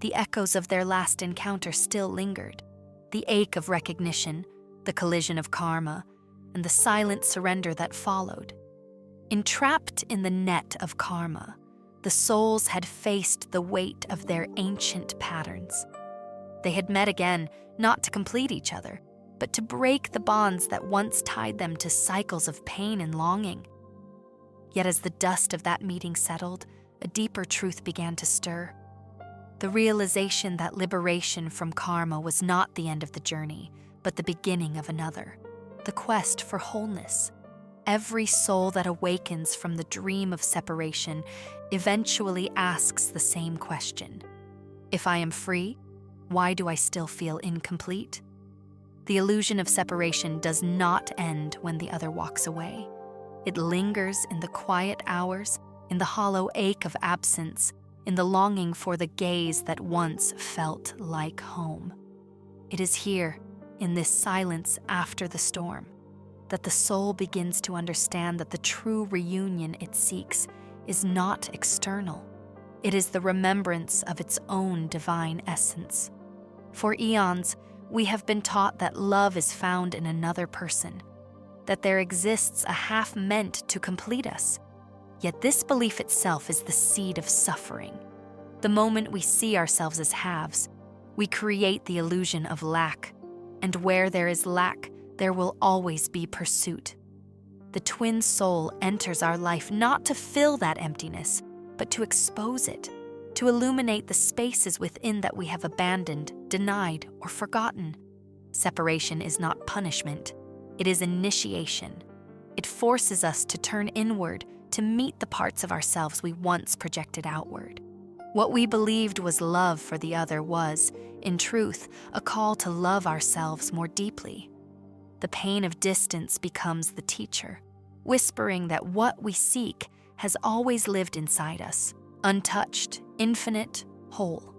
the echoes of their last encounter still lingered. The ache of recognition, the collision of karma, and the silent surrender that followed. Entrapped in the net of karma, the souls had faced the weight of their ancient patterns. They had met again, not to complete each other, but to break the bonds that once tied them to cycles of pain and longing. Yet as the dust of that meeting settled, a deeper truth began to stir. The realization that liberation from karma was not the end of the journey, but the beginning of another, the quest for wholeness. Every soul that awakens from the dream of separation eventually asks the same question. If I am free, why do I still feel incomplete? The illusion of separation does not end when the other walks away. It lingers in the quiet hours, in the hollow ache of absence, in the longing for the gaze that once felt like home. It is here, in this silence after the storm, that the soul begins to understand that the true reunion it seeks is not external. It is the remembrance of its own divine essence. For eons, we have been taught that love is found in another person, that there exists a half meant to complete us. Yet this belief itself is the seed of suffering. The moment we see ourselves as halves, we create the illusion of lack, and where there is lack, there will always be pursuit. The twin soul enters our life not to fill that emptiness, but to expose it, to illuminate the spaces within that we have abandoned, denied, or forgotten. Separation is not punishment, it is initiation. It forces us to turn inward, to meet the parts of ourselves we once projected outward. What we believed was love for the other was, in truth, a call to love ourselves more deeply. The pain of distance becomes the teacher, whispering that what we seek has always lived inside us, untouched, infinite, whole.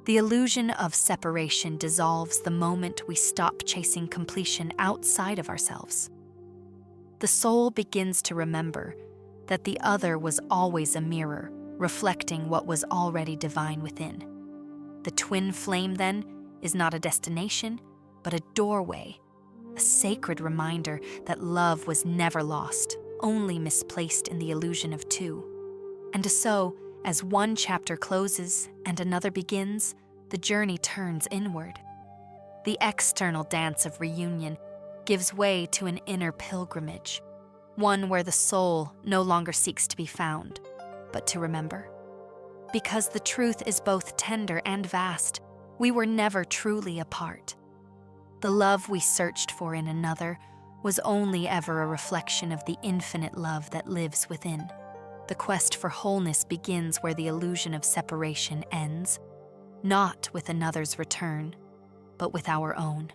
The illusion of separation dissolves the moment we stop chasing completion outside of ourselves. The soul begins to remember that the other was always a mirror, reflecting what was already divine within. The twin flame, then, is not a destination, but a doorway, a sacred reminder that love was never lost, only misplaced in the illusion of two. And so, as one chapter closes and another begins, the journey turns inward. The external dance of reunion gives way to an inner pilgrimage, one where the soul no longer seeks to be found, but to remember. Because the truth is both tender and vast, we were never truly apart. The love we searched for in another was only ever a reflection of the infinite love that lives within. The quest for wholeness begins where the illusion of separation ends, not with another's return, but with our own.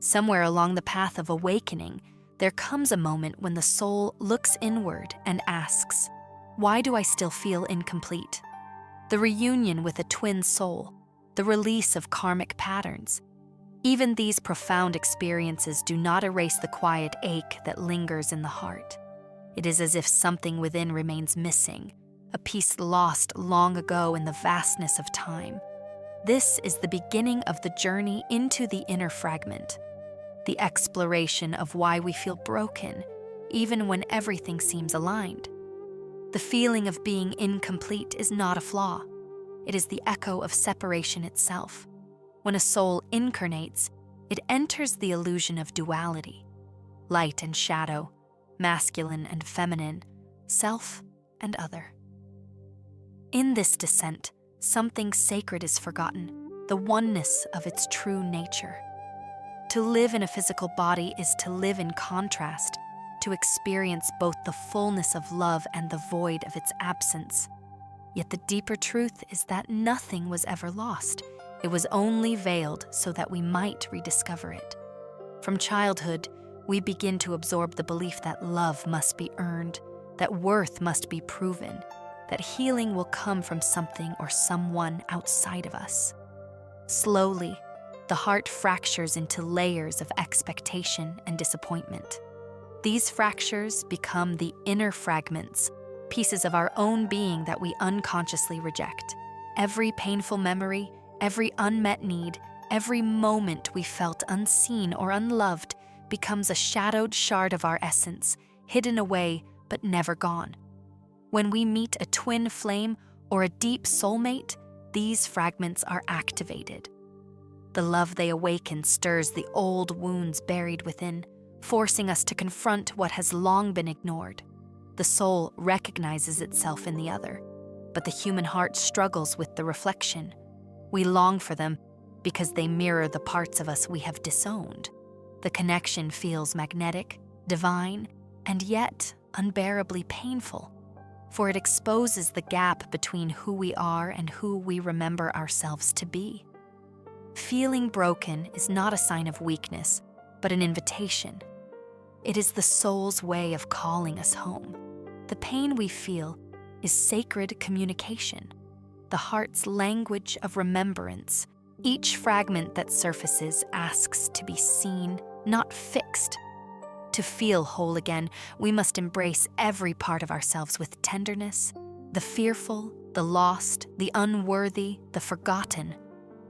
Somewhere along the path of awakening, there comes a moment when the soul looks inward and asks, why do I still feel incomplete? The reunion with a twin soul, the release of karmic patterns. Even these profound experiences do not erase the quiet ache that lingers in the heart. It is as if something within remains missing, a piece lost long ago in the vastness of time. This is the beginning of the journey into the inner fragment, the exploration of why we feel broken, even when everything seems aligned. The feeling of being incomplete is not a flaw. It is the echo of separation itself. When a soul incarnates, it enters the illusion of duality, light and shadow, masculine and feminine, self and other. In this descent, something sacred is forgotten, the oneness of its true nature. To live in a physical body is to live in contrast, to experience both the fullness of love and the void of its absence. Yet the deeper truth is that nothing was ever lost. It was only veiled so that we might rediscover it. From childhood, we begin to absorb the belief that love must be earned, that worth must be proven, that healing will come from something or someone outside of us. Slowly, the heart fractures into layers of expectation and disappointment. These fractures become the inner fragments, pieces of our own being that we unconsciously reject. Every painful memory, every unmet need, every moment we felt unseen or unloved becomes a shadowed shard of our essence, hidden away but never gone. When we meet a twin flame or a deep soulmate, these fragments are activated. The love they awaken stirs the old wounds buried within, forcing us to confront what has long been ignored. The soul recognizes itself in the other, but the human heart struggles with the reflection. We long for them because they mirror the parts of us we have disowned. The connection feels magnetic, divine, and yet unbearably painful, for it exposes the gap between who we are and who we remember ourselves to be. Feeling broken is not a sign of weakness, but an invitation. It is the soul's way of calling us home. The pain we feel is sacred communication, the heart's language of remembrance. Each fragment that surfaces asks to be seen, not fixed. To feel whole again, we must embrace every part of ourselves with tenderness, the fearful, the lost, the unworthy, the forgotten.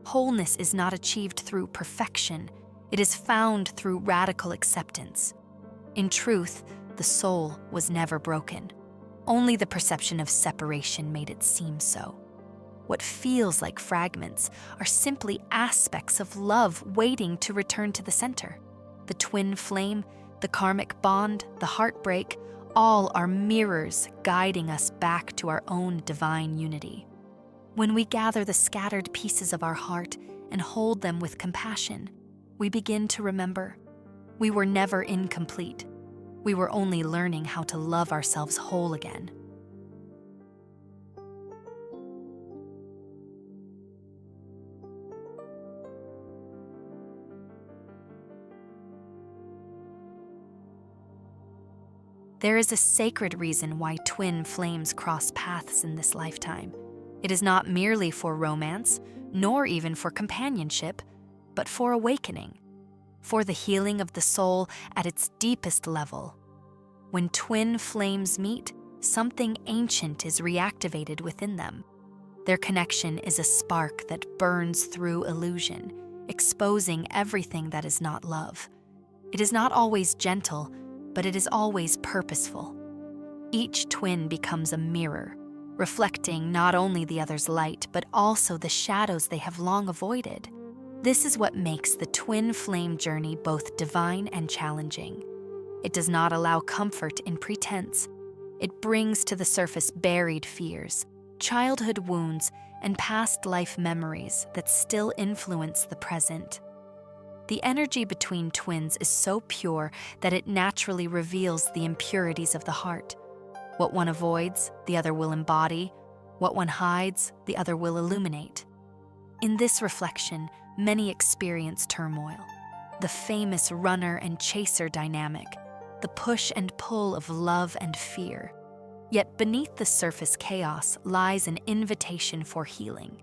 Wholeness is not achieved through perfection. It is found through radical acceptance. In truth, the soul was never broken. Only the perception of separation made it seem so. What feels like fragments are simply aspects of love waiting to return to the center. The twin flame, the karmic bond, the heartbreak, all are mirrors guiding us back to our own divine unity. When we gather the scattered pieces of our heart and hold them with compassion, we begin to remember we were never incomplete. We were only learning how to love ourselves whole again. There is a sacred reason why twin flames cross paths in this lifetime. It is not merely for romance, nor even for companionship, but for awakening, for the healing of the soul at its deepest level. When twin flames meet, something ancient is reactivated within them. Their connection is a spark that burns through illusion, exposing everything that is not love. It is not always gentle, but it is always purposeful. Each twin becomes a mirror, reflecting not only the other's light, but also the shadows they have long avoided. This is what makes the twin flame journey both divine and challenging. It does not allow comfort in pretense. It brings to the surface buried fears, childhood wounds, and past life memories that still influence the present. The energy between twins is so pure that it naturally reveals the impurities of the heart. What one avoids, the other will embody. What one hides, the other will illuminate. In this reflection, many experience turmoil. The famous runner and chaser dynamic, the push and pull of love and fear. Yet beneath the surface chaos lies an invitation for healing.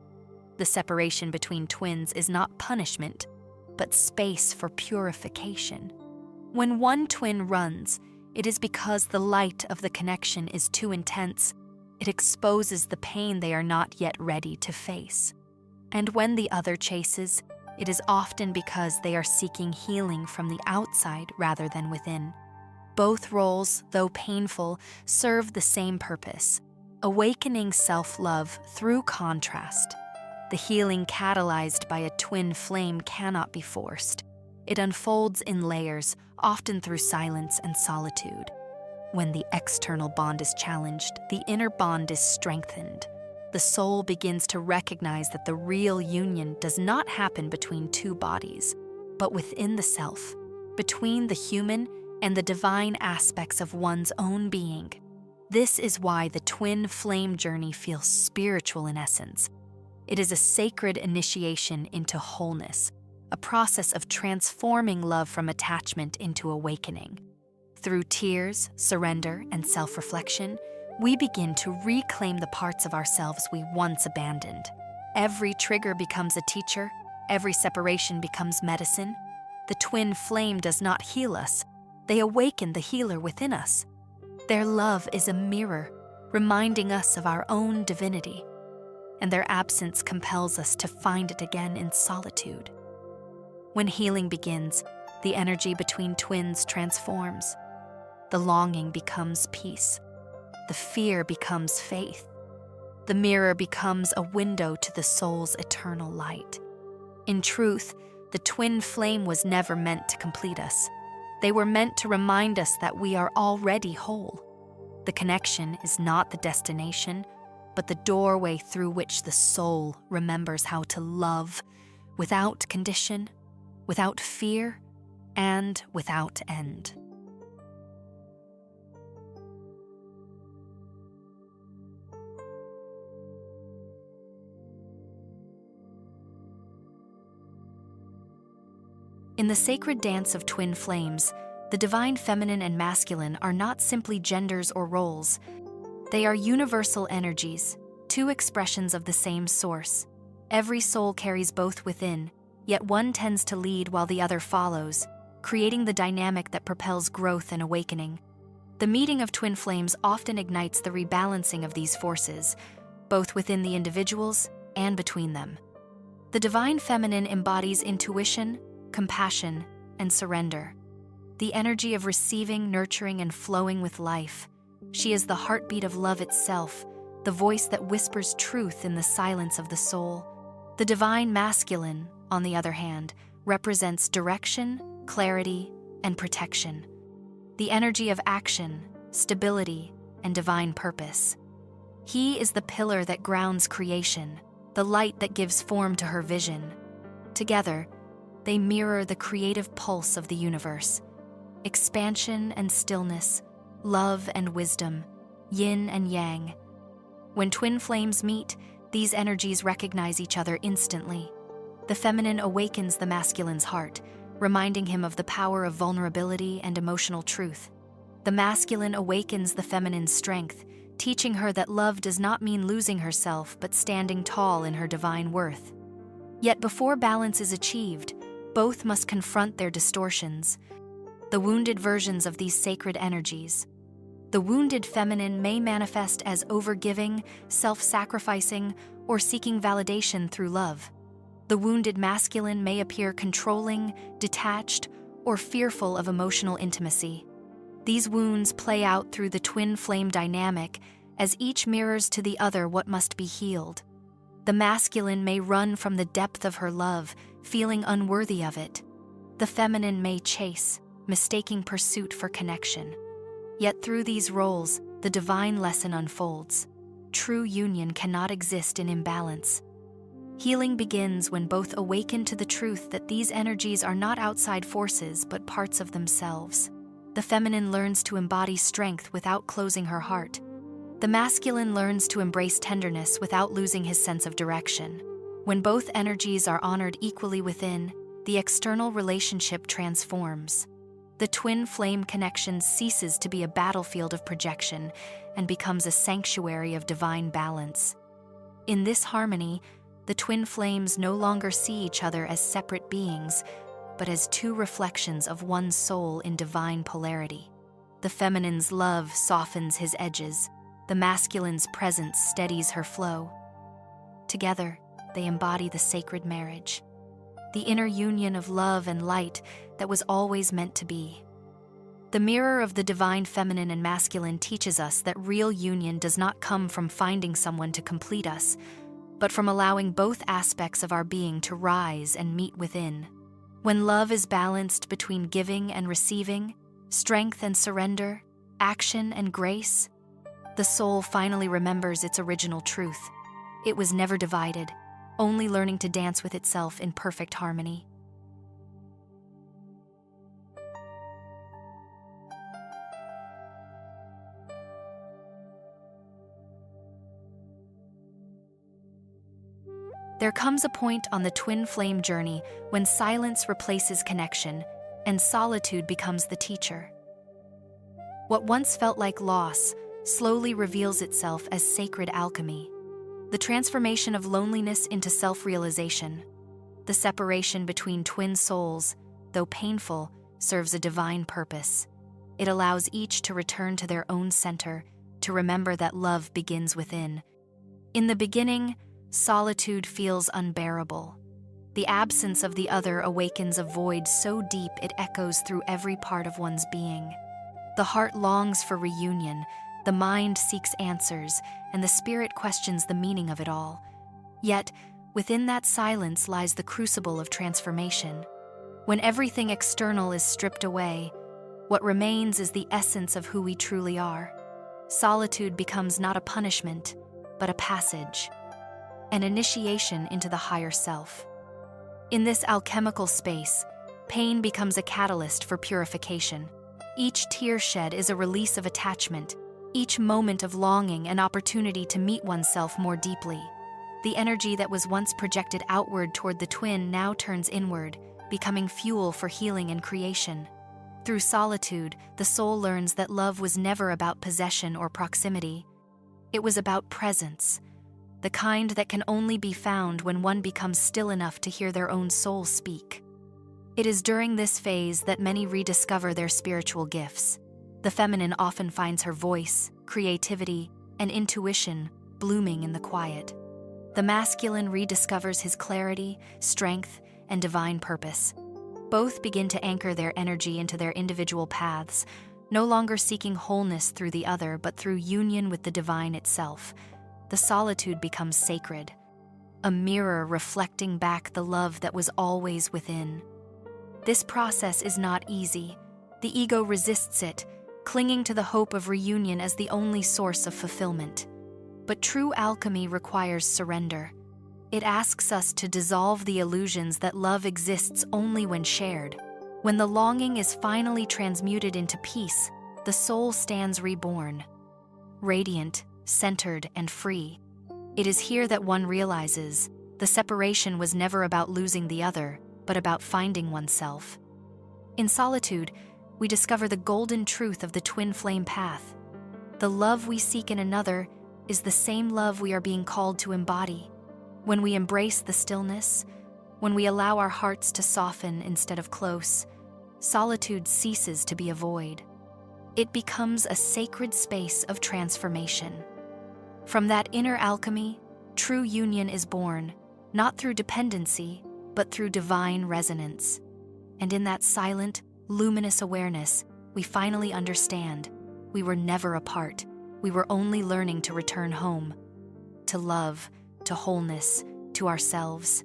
The separation between twins is not punishment, but space for purification. When one twin runs, it is because the light of the connection is too intense. It exposes the pain they are not yet ready to face. And when the other chases, it is often because they are seeking healing from the outside rather than within. Both roles, though painful, serve the same purpose: awakening self-love through contrast. The healing catalyzed by a twin flame cannot be forced. It unfolds in layers, often through silence and solitude. When the external bond is challenged, the inner bond is strengthened. The soul begins to recognize that the real union does not happen between two bodies, but within the self, between the human and the divine aspects of one's own being. This is why the twin flame journey feels spiritual in essence. It is a sacred initiation into wholeness, a process of transforming love from attachment into awakening. Through tears, surrender, and self-reflection, we begin to reclaim the parts of ourselves we once abandoned. Every trigger becomes a teacher, Every separation becomes medicine. The twin flame does not heal us. They awaken the healer within us. Their love is a mirror, reminding us of our own divinity, and their absence compels us to find it again in solitude. When healing begins, the energy between twins transforms. The longing becomes peace. The fear becomes faith. The mirror becomes a window to the soul's eternal light. In truth, the twin flame was never meant to complete us. They were meant to remind us that we are already whole. The connection is not the destination, but the doorway through which the soul remembers how to love without condition, without fear, and without end. In the sacred dance of twin flames, the divine feminine and masculine are not simply genders or roles. They are universal energies, two expressions of the same source. Every soul carries both within, yet one tends to lead while the other follows, creating the dynamic that propels growth and awakening. The meeting of twin flames often ignites the rebalancing of these forces, both within the individuals and between them. The divine feminine embodies intuition, compassion, and surrender. The energy of receiving, nurturing, and flowing with life. She is the heartbeat of love itself, the voice that whispers truth in the silence of the soul. The divine masculine, on the other hand, represents direction, clarity, and protection. The energy of action, stability, and divine purpose. He is the pillar that grounds creation, the light that gives form to her vision. Together, they mirror the creative pulse of the universe. Expansion and stillness, love and wisdom, yin and yang. When twin flames meet, these energies recognize each other instantly. The feminine awakens the masculine's heart, reminding him of the power of vulnerability and emotional truth. The masculine awakens the feminine's strength, teaching her that love does not mean losing herself but standing tall in her divine worth. Yet before balance is achieved, both must confront their distortions, the wounded versions of these sacred energies. The wounded feminine may manifest as overgiving, self-sacrificing, or seeking validation through love. The wounded masculine may appear controlling, detached, or fearful of emotional intimacy. These wounds play out through the twin flame dynamic as each mirrors to the other what must be healed. The masculine may run from the depth of her love, feeling unworthy of it. The feminine may chase, mistaking pursuit for connection. Yet through these roles, the divine lesson unfolds. True union cannot exist in imbalance. Healing begins when both awaken to the truth that these energies are not outside forces but parts of themselves. The feminine learns to embody strength without closing her heart. The masculine learns to embrace tenderness without losing his sense of direction. When both energies are honored equally within, the external relationship transforms. The twin flame connection ceases to be a battlefield of projection and becomes a sanctuary of divine balance. In this harmony, the twin flames no longer see each other as separate beings, but as two reflections of one soul in divine polarity. The feminine's love softens his edges. The masculine's presence steadies her flow. Together, they embody the sacred marriage, the inner union of love and light that was always meant to be. The mirror of the divine feminine and masculine teaches us that real union does not come from finding someone to complete us, but from allowing both aspects of our being to rise and meet within. When love is balanced between giving and receiving, strength and surrender, action and grace, the soul finally remembers its original truth. It was never divided, only learning to dance with itself in perfect harmony. There comes a point on the twin flame journey when silence replaces connection and solitude becomes the teacher. What once felt like loss slowly reveals itself as sacred alchemy, the transformation of loneliness into self-realization. The separation between twin souls, though painful, serves a divine purpose. It allows each to return to their own center, to remember that love begins within. In the beginning, solitude feels unbearable. The absence of the other awakens a void so deep it echoes through every part of one's being. The heart longs for reunion, the mind seeks answers, and the spirit questions the meaning of it all. Yet, within that silence lies the crucible of transformation. When everything external is stripped away, what remains is the essence of who we truly are. Solitude becomes not a punishment, but a passage, an initiation into the higher self. In this alchemical space, pain becomes a catalyst for purification. Each tear shed is a release of attachment, each moment of longing an opportunity to meet oneself more deeply. The energy that was once projected outward toward the twin now turns inward, becoming fuel for healing and creation. Through solitude, the soul learns that love was never about possession or proximity. It was about presence, the kind that can only be found when one becomes still enough to hear their own soul speak. It is during this phase that many rediscover their spiritual gifts. The feminine often finds her voice, creativity, and intuition blooming in the quiet. The masculine rediscovers his clarity, strength, and divine purpose. Both begin to anchor their energy into their individual paths, no longer seeking wholeness through the other but through union with the divine itself. The solitude becomes sacred, a mirror reflecting back the love that was always within. This process is not easy. The ego resists it, clinging to the hope of reunion as the only source of fulfillment. But true alchemy requires surrender. It asks us to dissolve the illusions that love exists only when shared. When the longing is finally transmuted into peace, the soul stands reborn, radiant, centered, and free. It is here that one realizes the separation was never about losing the other, but about finding oneself. In solitude, we discover the golden truth of the twin flame path. The love we seek in another is the same love we are being called to embody. When we embrace the stillness, when we allow our hearts to soften instead of close, solitude ceases to be a void. It becomes a sacred space of transformation. From that inner alchemy, true union is born, not through dependency, but through divine resonance. And in that silent, luminous awareness, we finally understand we were never apart. We were only learning to return home, to love, to wholeness, to ourselves.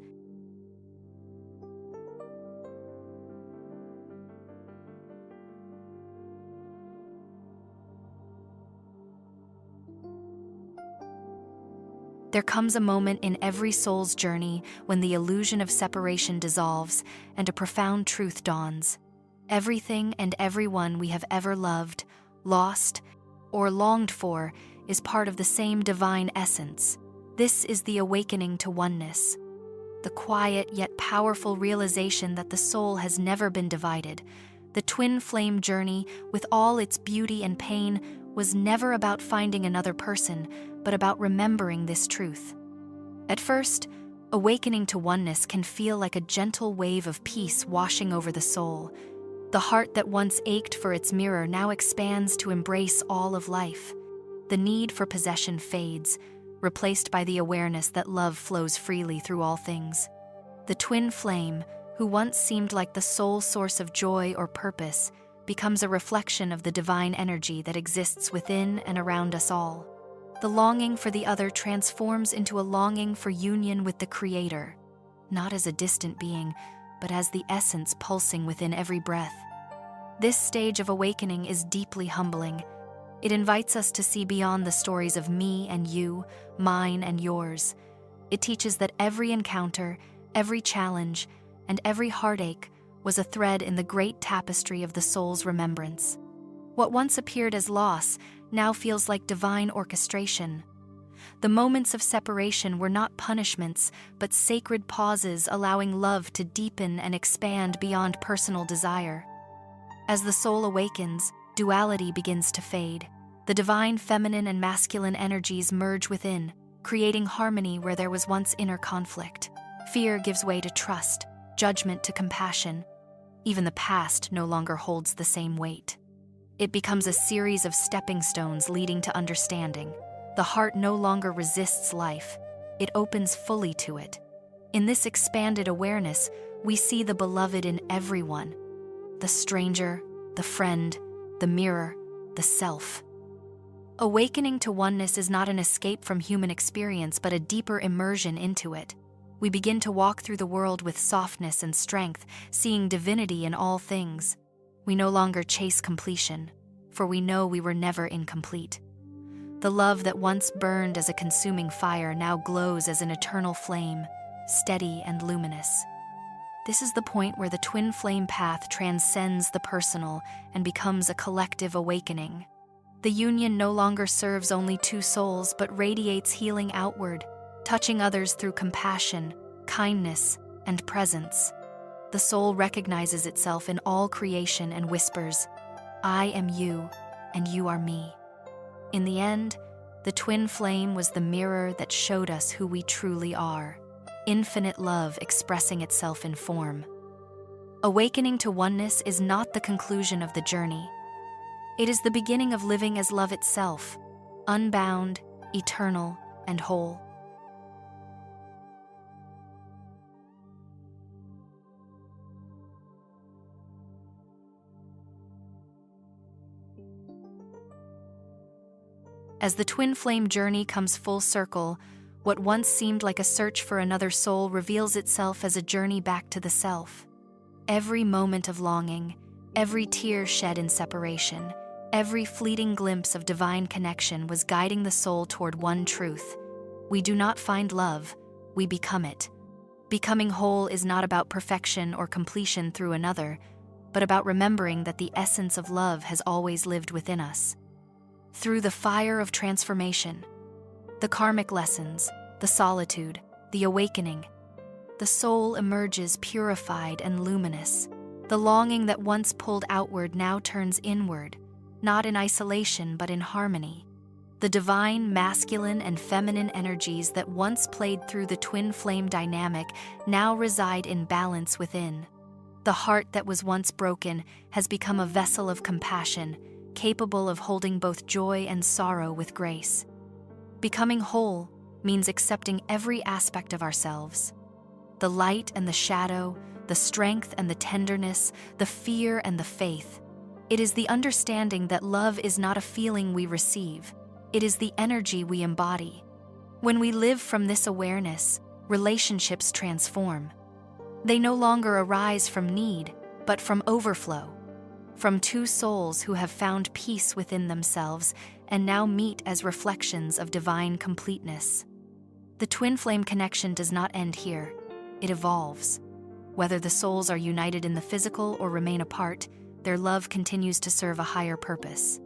There comes a moment in every soul's journey when the illusion of separation dissolves and a profound truth dawns. Everything and everyone we have ever loved, lost, or longed for is part of the same divine essence. This is the awakening to oneness, the quiet yet powerful realization that the soul has never been divided. The twin flame journey, with all its beauty and pain, was never about finding another person, but about remembering this truth. At first, awakening to oneness can feel like a gentle wave of peace washing over the soul. The heart that once ached for its mirror now expands to embrace all of life. The need for possession fades, replaced by the awareness that love flows freely through all things. The twin flame, who once seemed like the sole source of joy or purpose, becomes a reflection of the divine energy that exists within and around us all. The longing for the other transforms into a longing for union with the Creator, not as a distant being, but as the essence pulsing within every breath. This stage of awakening is deeply humbling. It invites us to see beyond the stories of me and you, mine and yours. It teaches that every encounter, every challenge, and every heartache was a thread in the great tapestry of the soul's remembrance. What once appeared as loss now feels like divine orchestration. The moments of separation were not punishments, but sacred pauses allowing love to deepen and expand beyond personal desire. As the soul awakens, duality begins to fade. The divine feminine and masculine energies merge within, creating harmony where there was once inner conflict. Fear gives way to trust, judgment to compassion. Even the past no longer holds the same weight. It becomes a series of stepping stones leading to understanding. The heart no longer resists life, it opens fully to it. In this expanded awareness, we see the beloved in everyone: the stranger, the friend, the mirror, the self. Awakening to oneness is not an escape from human experience, but a deeper immersion into it. We begin to walk through the world with softness and strength, seeing divinity in all things. We no longer chase completion, for we know we were never incomplete. The love that once burned as a consuming fire now glows as an eternal flame, steady and luminous. This is the point where the twin flame path transcends the personal and becomes a collective awakening. The union no longer serves only two souls, but radiates healing outward, touching others through compassion, kindness, and presence. The soul recognizes itself in all creation and whispers, "I am you, and you are me." In the end, the twin flame was the mirror that showed us who we truly are, infinite love expressing itself in form. Awakening to oneness is not the conclusion of the journey. It is the beginning of living as love itself, unbound, eternal, and whole. As the twin flame journey comes full circle, what once seemed like a search for another soul reveals itself as a journey back to the self. Every moment of longing, every tear shed in separation, every fleeting glimpse of divine connection was guiding the soul toward one truth: we do not find love, we become it. Becoming whole is not about perfection or completion through another, but about remembering that the essence of love has always lived within us. Through the fire of transformation, the karmic lessons, the solitude, the awakening, the soul emerges purified and luminous. The longing that once pulled outward now turns inward, not in isolation but in harmony. The divine masculine and feminine energies that once played through the twin flame dynamic now reside in balance within. The heart that was once broken has become a vessel of compassion, capable of holding both joy and sorrow with grace. Becoming whole means accepting every aspect of ourselves: the light and the shadow, the strength and the tenderness, the fear and the faith. It is the understanding that love is not a feeling we receive, it is the energy we embody. When we live from this awareness, relationships transform. They no longer arise from need, but from overflow. From two souls who have found peace within themselves and now meet as reflections of divine completeness. The twin flame connection does not end here, it evolves. Whether the souls are united in the physical or remain apart, their love continues to serve a higher purpose.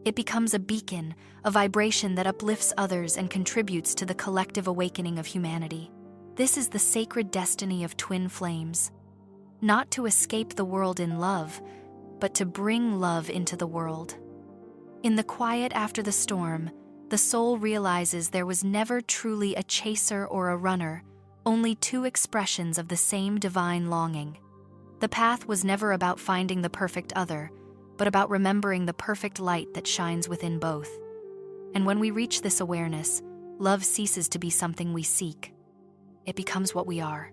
It becomes a beacon, a vibration that uplifts others and contributes to the collective awakening of humanity. This is the sacred destiny of twin flames. Not to escape the world in love, but to bring love into the world. In the quiet after the storm, the soul realizes there was never truly a chaser or a runner, only two expressions of the same divine longing. The path was never about finding the perfect other, but about remembering the perfect light that shines within both. And when we reach this awareness, love ceases to be something we seek. It becomes what we are.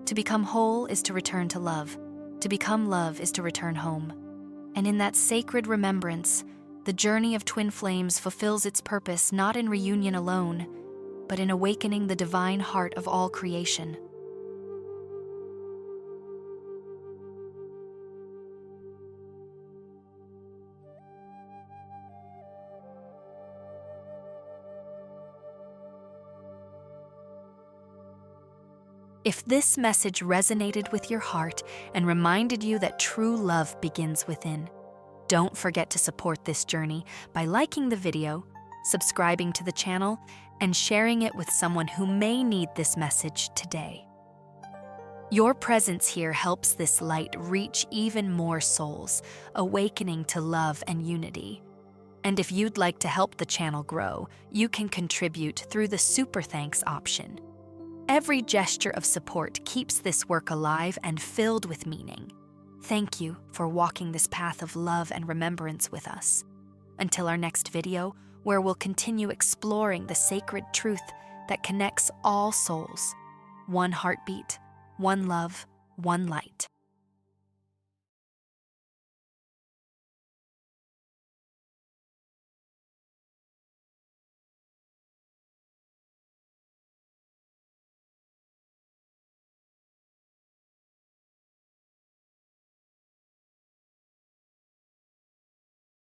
To become whole is to return to love. To become love is to return home. And in that sacred remembrance, the journey of twin flames fulfills its purpose not in reunion alone, but in awakening the divine heart of all creation. If this message resonated with your heart and reminded you that true love begins within, don't forget to support this journey by liking the video, subscribing to the channel, and sharing it with someone who may need this message today. Your presence here helps this light reach even more souls, awakening to love and unity. And if you'd like to help the channel grow, you can contribute through the Super Thanks option. Every gesture of support keeps this work alive and filled with meaning. Thank you for walking this path of love and remembrance with us. Until our next video, where we'll continue exploring the sacred truth that connects all souls. One heartbeat, one love, one light.